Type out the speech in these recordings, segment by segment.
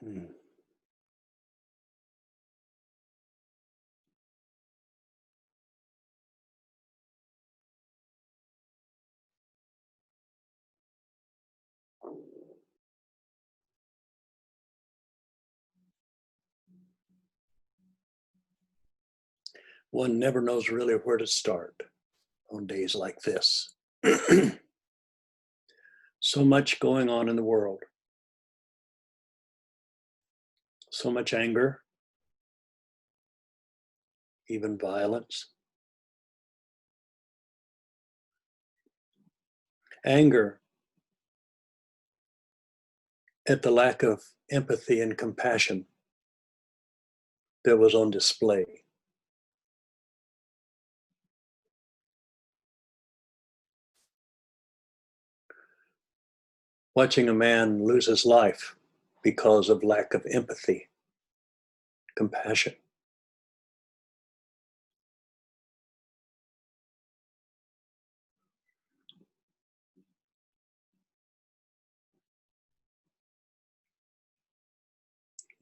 Hmm. One never knows really where to start on days like this. So much going on in the world, so much anger, even violence. Anger at the lack of empathy and compassion that was on display. Watching a man lose his life because of lack of empathy, compassion.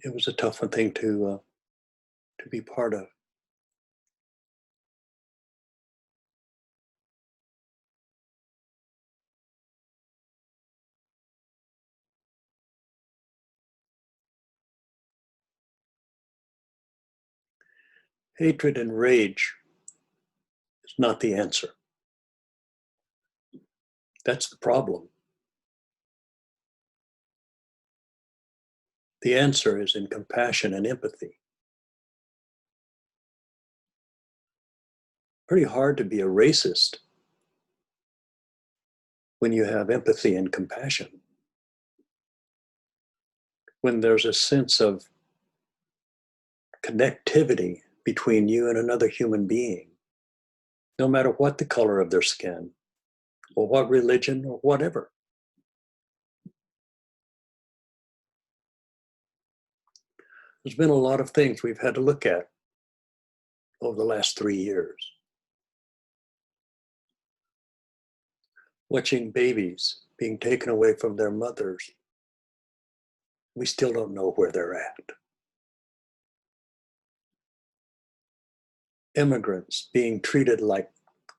It was a tough thing to be part of. Hatred and rage is not the answer. That's the problem. The answer is in compassion and empathy. Pretty hard to be a racist when you have empathy and compassion. When there's a sense of connectivity between you and another human being, no matter what the color of their skin or what religion or whatever. There's been a lot of things we've had to look at over the last 3 years. Watching babies being taken away from their mothers, we still don't know where they're at. Immigrants being treated like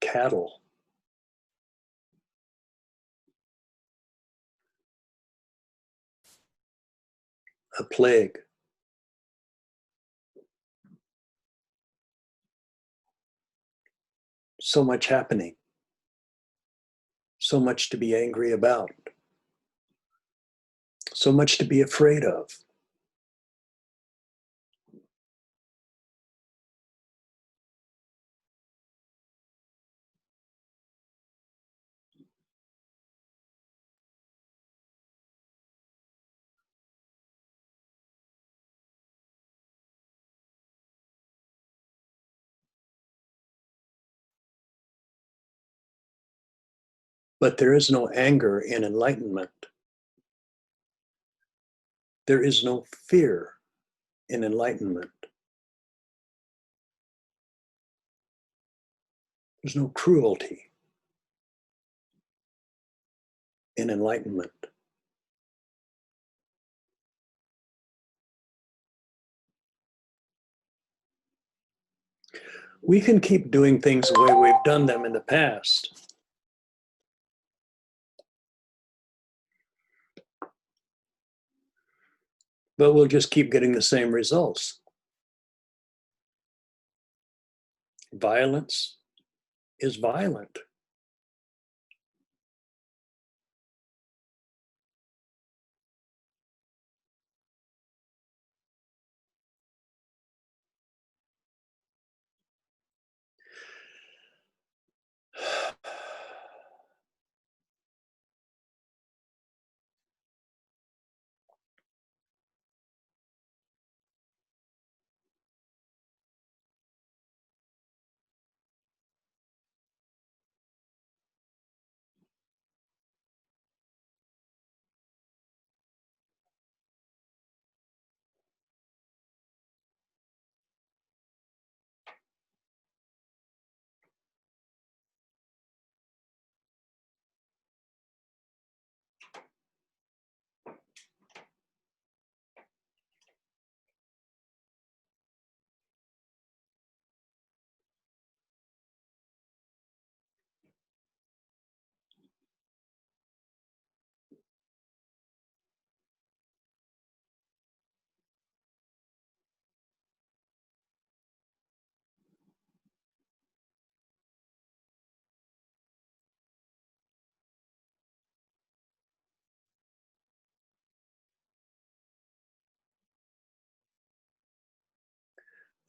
cattle. A plague. So much happening. So much to be angry about. So much to be afraid of. But there is no anger in enlightenment. There is no fear in enlightenment. There's no cruelty in enlightenment. We can keep doing things the way we've done them in the past. But we'll just keep getting the same results. Violence is violent.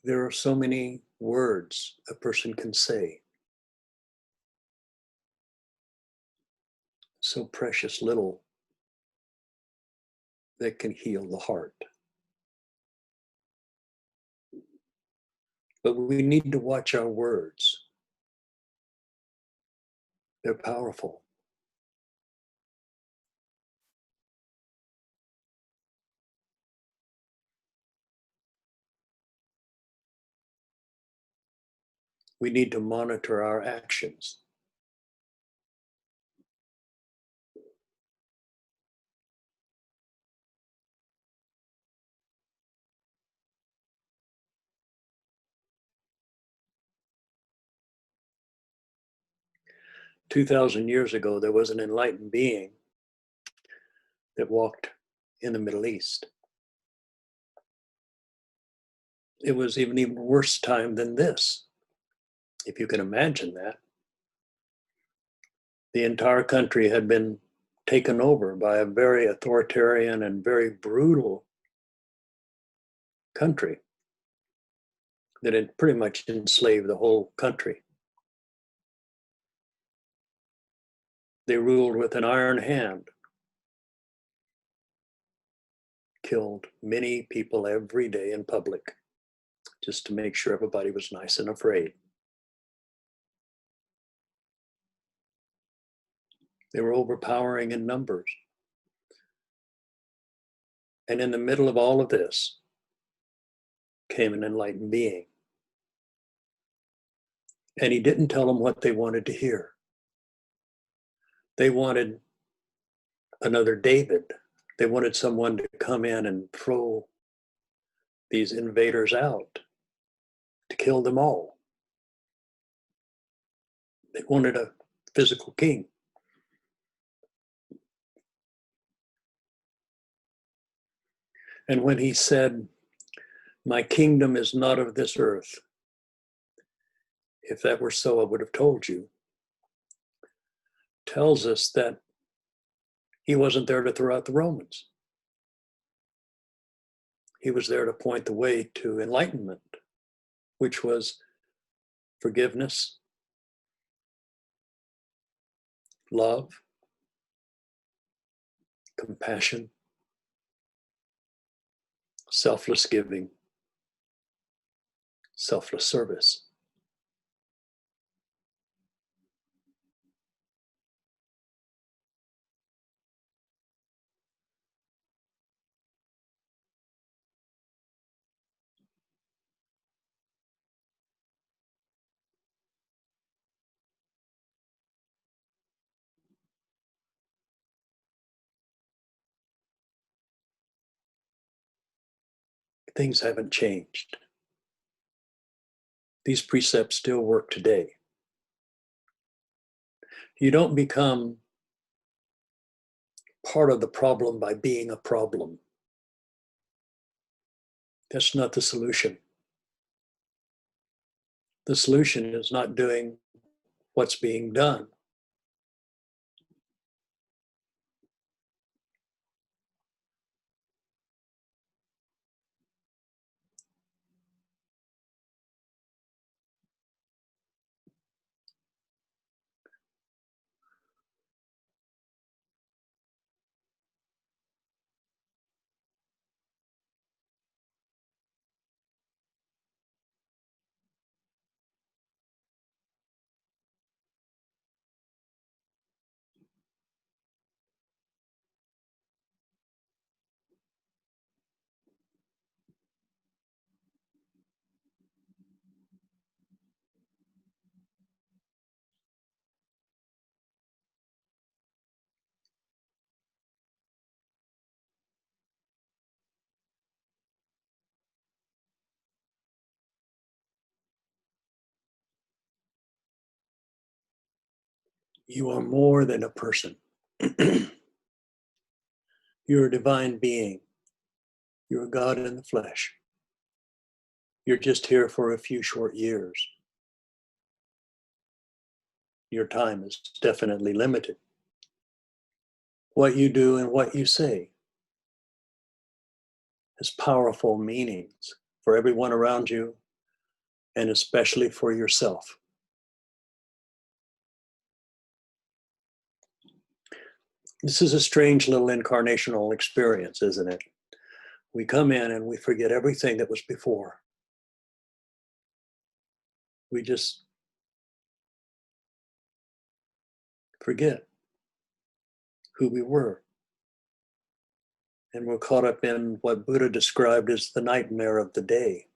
There are so many words a person can say, so precious little that can heal the heart. But we need to watch our words. They're powerful. We need to monitor our actions. $2,000 years ago, there was an enlightened being that walked in the Middle East. It was even worse time than this, if you can imagine that. The entire country had been taken over by a very authoritarian and very brutal country that had pretty much enslaved the whole country. They ruled with an iron hand, killed many people every day in public, just to make sure everybody was nice and afraid. They were overpowering in numbers. And in the middle of all of this came an enlightened being. And he didn't tell them what they wanted to hear. They wanted another David. They wanted someone to come in and throw these invaders out, to kill them all. They wanted a physical king. And when he said, "My kingdom is not of this earth," if that were so, I would have told you, tells us that he wasn't there to throw out the Romans. He was there to point the way to enlightenment, which was forgiveness, love, compassion, selfless giving, selfless service. Things haven't changed. These precepts still work today. You don't become part of the problem by being a problem. That's not the solution. The solution is not doing what's being done. You are more than a person. You're a divine being. You're a God in the flesh. You're just here for a few short years. Your time is definitely limited. What you do and what you say has powerful meanings for everyone around you and especially for yourself. This is a strange little incarnational experience, isn't it? We come in and we forget everything that was before. We just forget who we were. And we're caught up in what Buddha described as the nightmare of the day.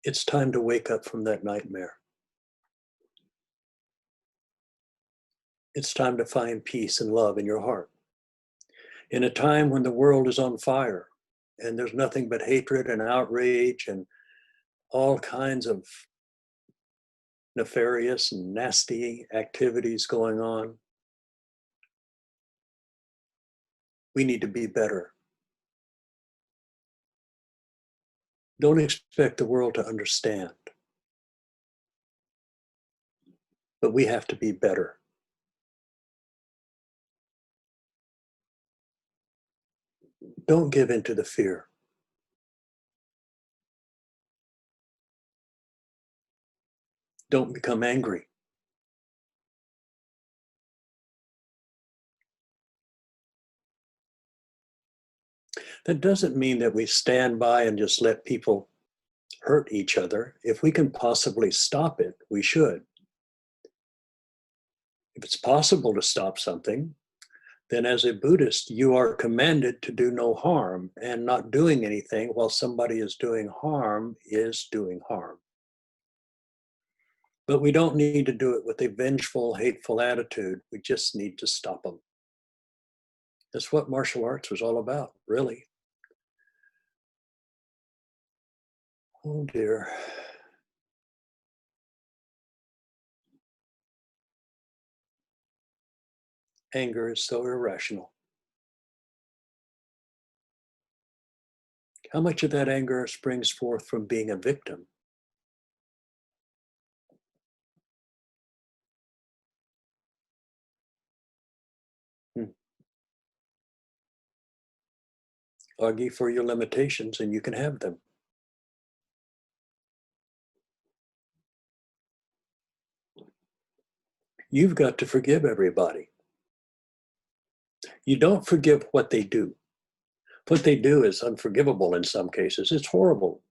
It's time to wake up from that nightmare. It's time to find peace and love in your heart. In a time when the world is on fire and there's nothing but hatred and outrage and all kinds of nefarious and nasty activities going on, we need to be better. Don't expect the world to understand, but we have to be better. Don't give in to the fear. Don't become angry. That doesn't mean that we stand by and just let people hurt each other. If we can possibly stop it, we should. If it's possible to stop something, then as a Buddhist, you are commanded to do no harm, and not doing anything while somebody is doing harm is doing harm. But we don't need to do it with a vengeful, hateful attitude. We just need to stop them. That's what martial arts was all about, really. Oh dear. Anger is so irrational. How much of that anger springs forth from being a victim? Hmm. Argue for your limitations and you can have them. You've got to forgive everybody. You don't forgive what they do. What they do is unforgivable in some cases. It's horrible,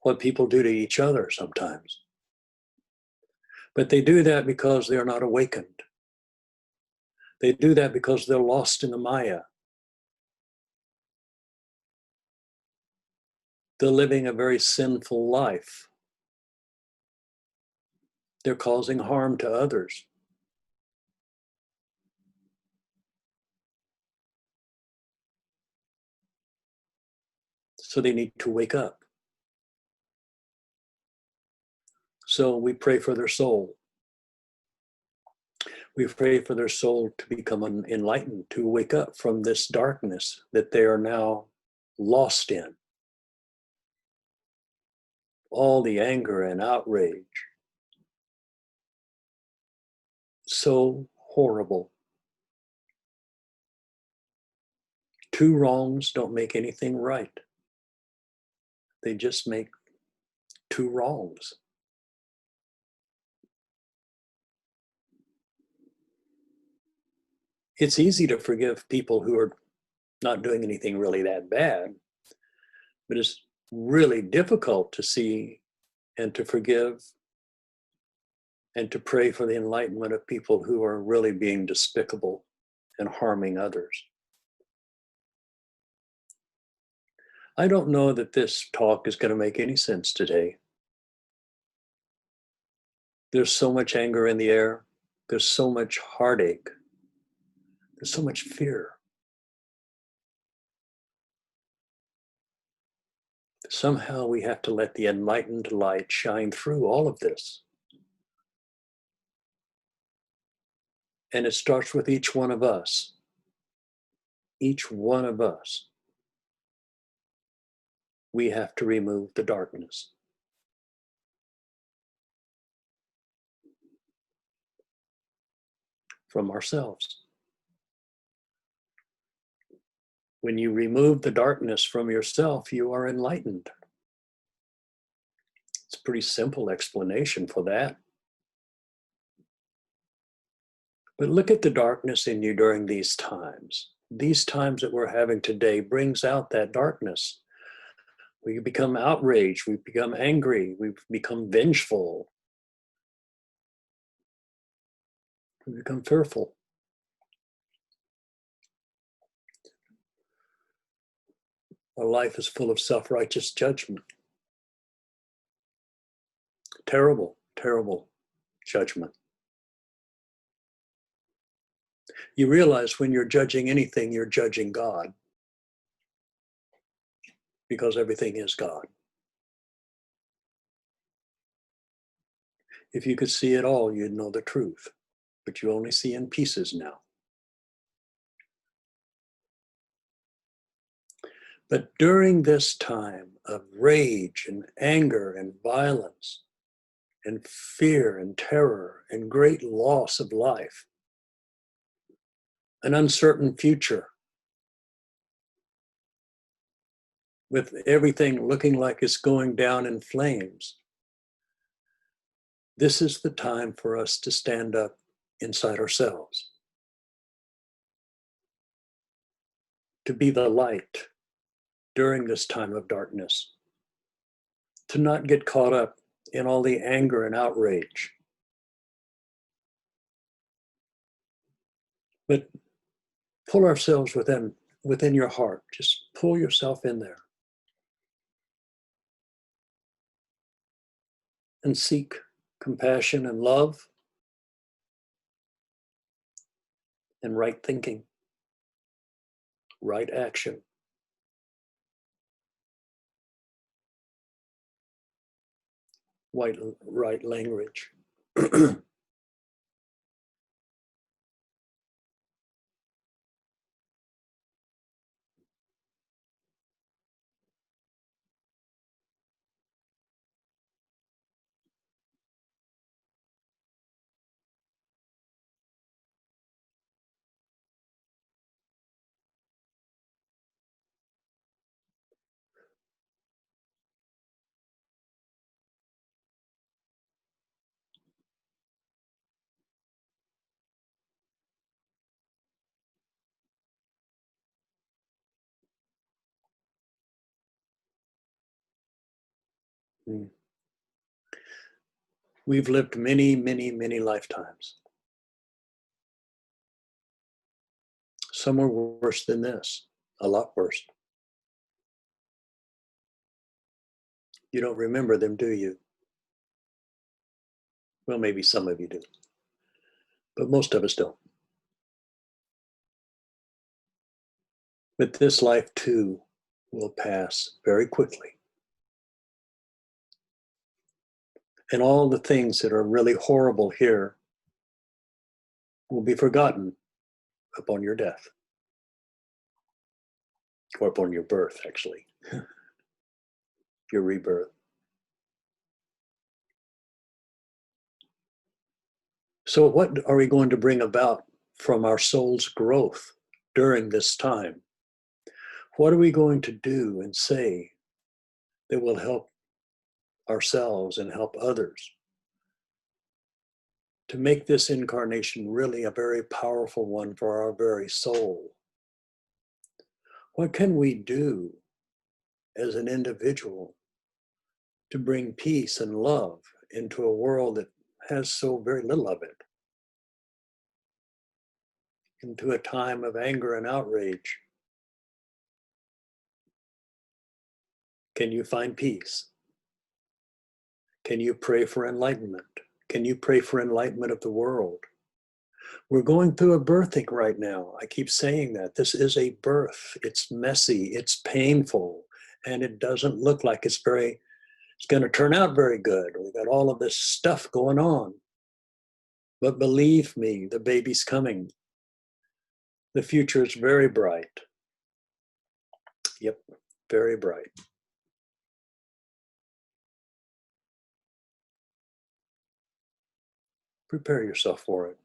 what people do to each other sometimes. But they do that because they're not awakened. They do that because they're lost in the Maya. They're living a very sinful life. They're causing harm to others. So they need to wake up. So we pray for their soul. We pray for their soul to become enlightened, to wake up from this darkness that they are now lost in. All the anger and outrage. So horrible. Two wrongs don't make anything right. They just make two wrongs. It's easy to forgive people who are not doing anything really that bad, but it's really difficult to see and to forgive and to pray for the enlightenment of people who are really being despicable and harming others. I don't know that this talk is going to make any sense today. There's so much anger in the air. There's so much heartache. There's so much fear. Somehow we have to let the enlightened light shine through all of this. And it starts with each one of us. Each one of us. We have to remove the darkness from ourselves. When you remove the darkness from yourself, you are enlightened. It's a pretty simple explanation for that. But look at the darkness in you during these times. These times that we're having today brings out that darkness. We become outraged, we become angry, we become vengeful, we become fearful. Our life is full of self-righteous judgment. Terrible, terrible judgment. You realize when you're judging anything, you're judging God, because everything is God. If you could see it all, you'd know the truth, but you only see in pieces now. But during this time of rage and anger and violence and fear and terror and great loss of life, an uncertain future, with everything looking like it's going down in flames, this is the time for us to stand up inside ourselves, to be the light during this time of darkness, to not get caught up in all the anger and outrage, but pull ourselves within your heart. Just pull yourself in there and seek compassion and love and right thinking, right action. Right language. We've lived many, many, many lifetimes. Some are worse than this, a lot worse. You don't remember them, do you? Well, maybe some of you do, but most of us don't. But this life too will pass very quickly. And all the things that are really horrible here will be forgotten upon your death, or upon your birth, actually, your rebirth. So what are we going to bring about from our soul's growth during this time? What are we going to do and say that will help ourselves and help others to make this incarnation really a very powerful one for our very soul? What can we do as an individual to bring peace and love into a world that has so very little of it, into a time of anger and outrage? Can you find peace? Can you pray for enlightenment? Can you pray for enlightenment of the world? We're going through a birthing right now. I keep saying that. This is a birth. It's messy, it's painful, and it doesn't look like it's going to turn out very good. We've got all of this stuff going on. But believe me, the baby's coming. The future is very bright. Yep, very bright. Prepare yourself for it.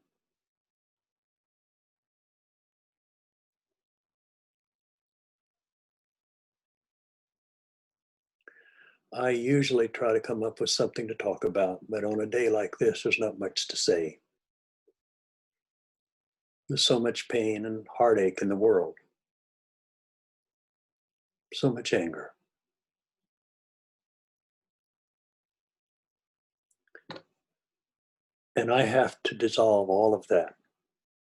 I usually try to come up with something to talk about, but on a day like this, there's not much to say. There's so much pain and heartache in the world, so much anger. And I have to dissolve all of that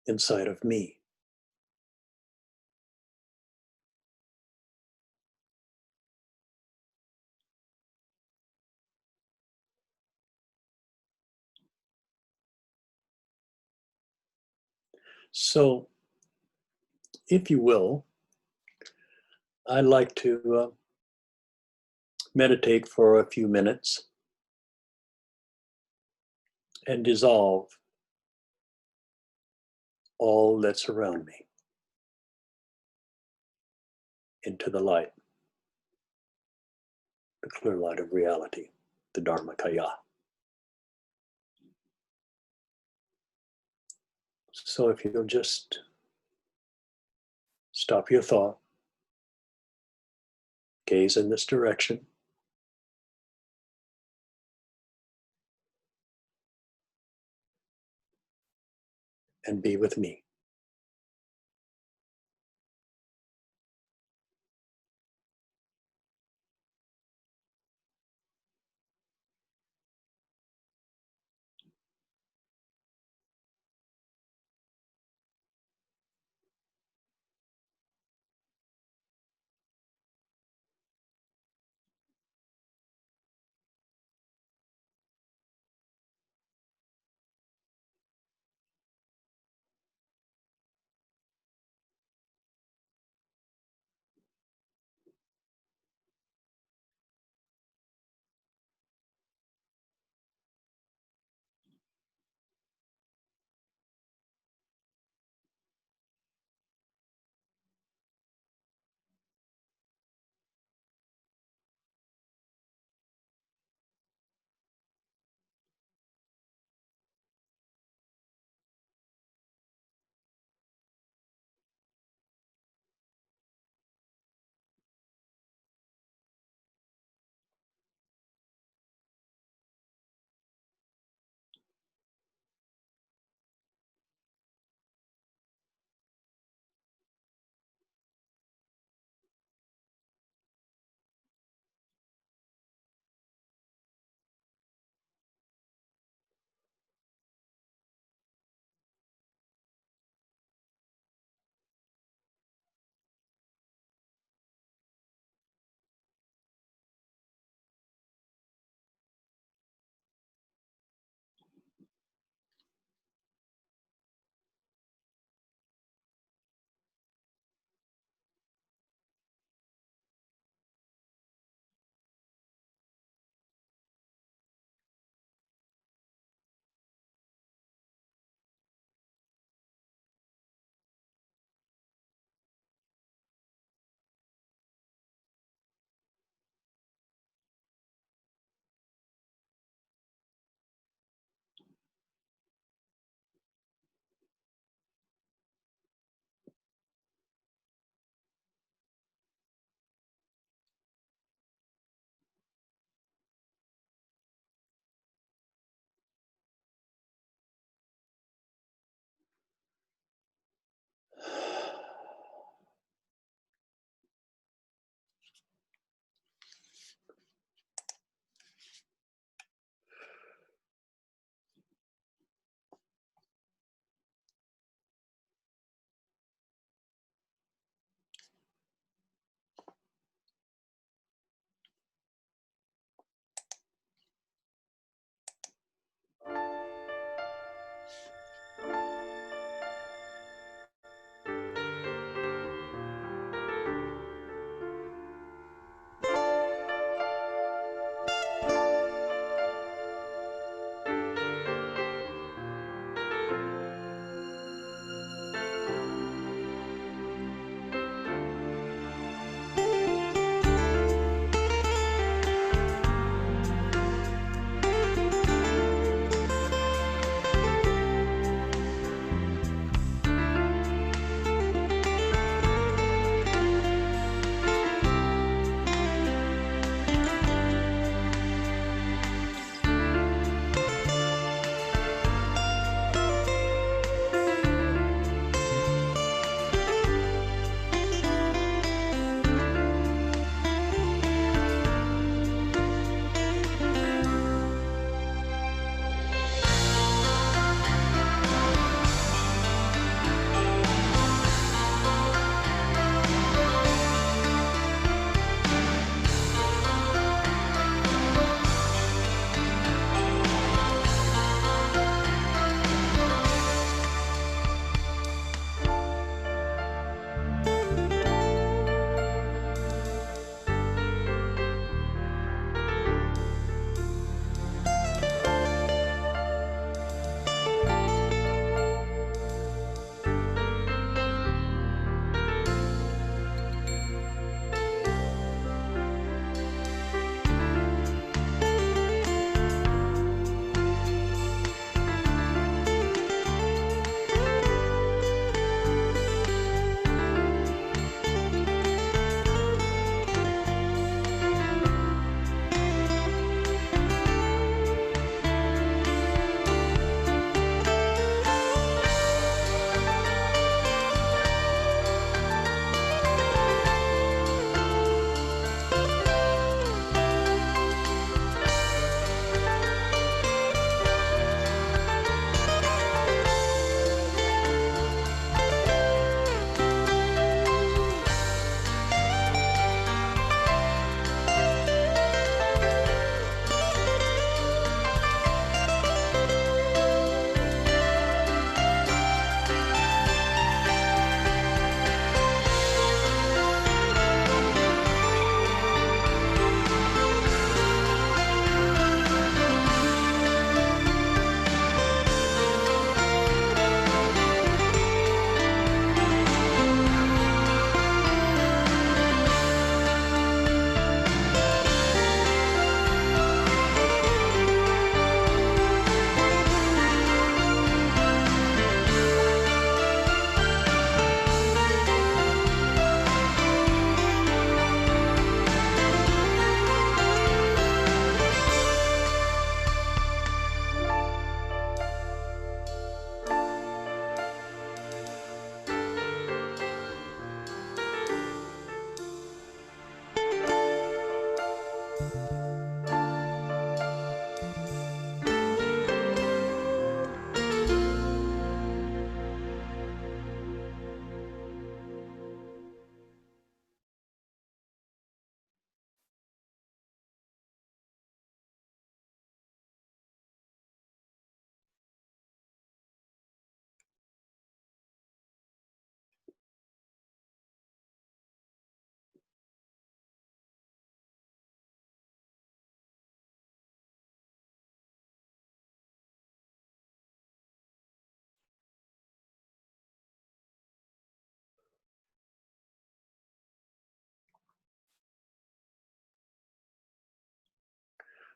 inside of me. So, if you will, I'd like to meditate for a few minutes and dissolve all that's around me into the light, the clear light of reality, the Dharmakaya. So if you'll just stop your thought, gaze in this direction, and be with me.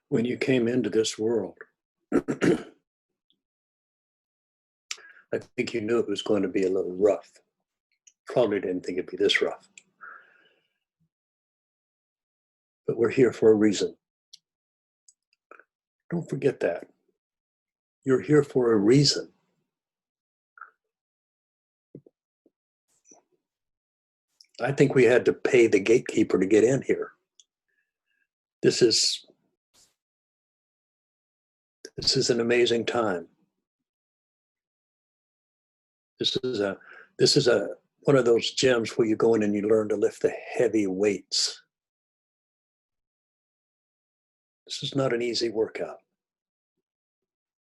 When you came into this world, I think you knew it was going to be a little rough. Probably didn't think it'd be this rough. But we're here for a reason. Don't forget that. You're here for a reason. I think we had to pay the gatekeeper to get in here. This is an amazing time. This is one of those gyms where you go in and you learn to lift the heavy weights. This is not an easy workout.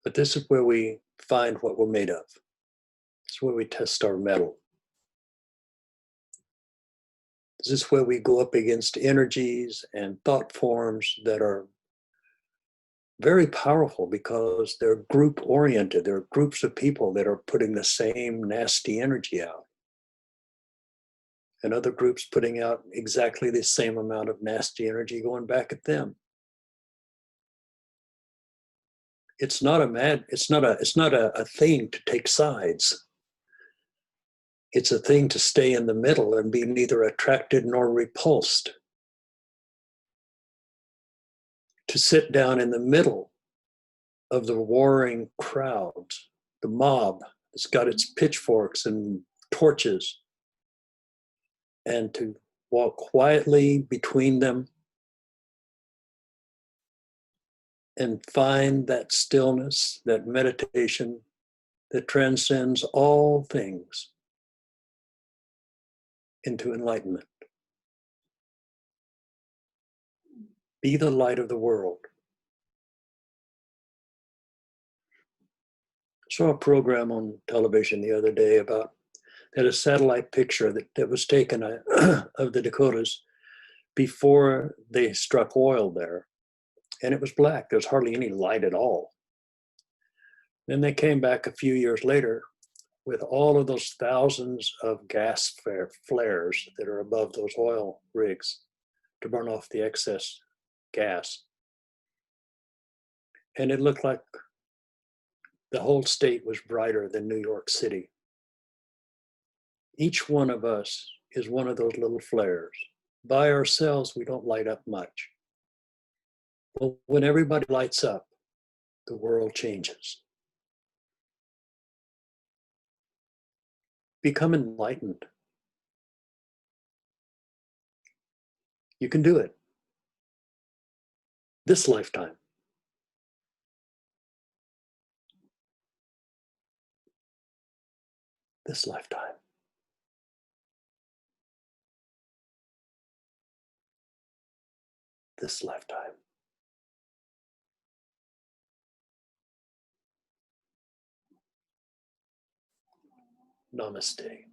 But this is where we find what we're made of. This is where we test our mettle. This is where we go up against energies and thought forms that are very powerful because they're group oriented. They're groups of people that are putting the same nasty energy out. And other groups putting out exactly the same amount of nasty energy going back at them. It's not a thing to take sides. It's a thing to stay in the middle and be neither attracted nor repulsed. To sit down in the middle of the warring crowds, the mob that's got its pitchforks and torches, and to walk quietly between them and find that stillness, that meditation that transcends all things into enlightenment. Be the light of the world. I saw a program on television the other day about that a satellite picture that was taken of the Dakotas before they struck oil there. And it was black. There's hardly any light at all. Then they came back a few years later with all of those thousands of gas flares that are above those oil rigs to burn off the excess gas. And it looked like the whole state was brighter than New York City. Each one of us is one of those little flares. By ourselves, we don't light up much. But when everybody lights up, the world changes. Become enlightened. You can do it. This lifetime. This lifetime. This lifetime. Namaste.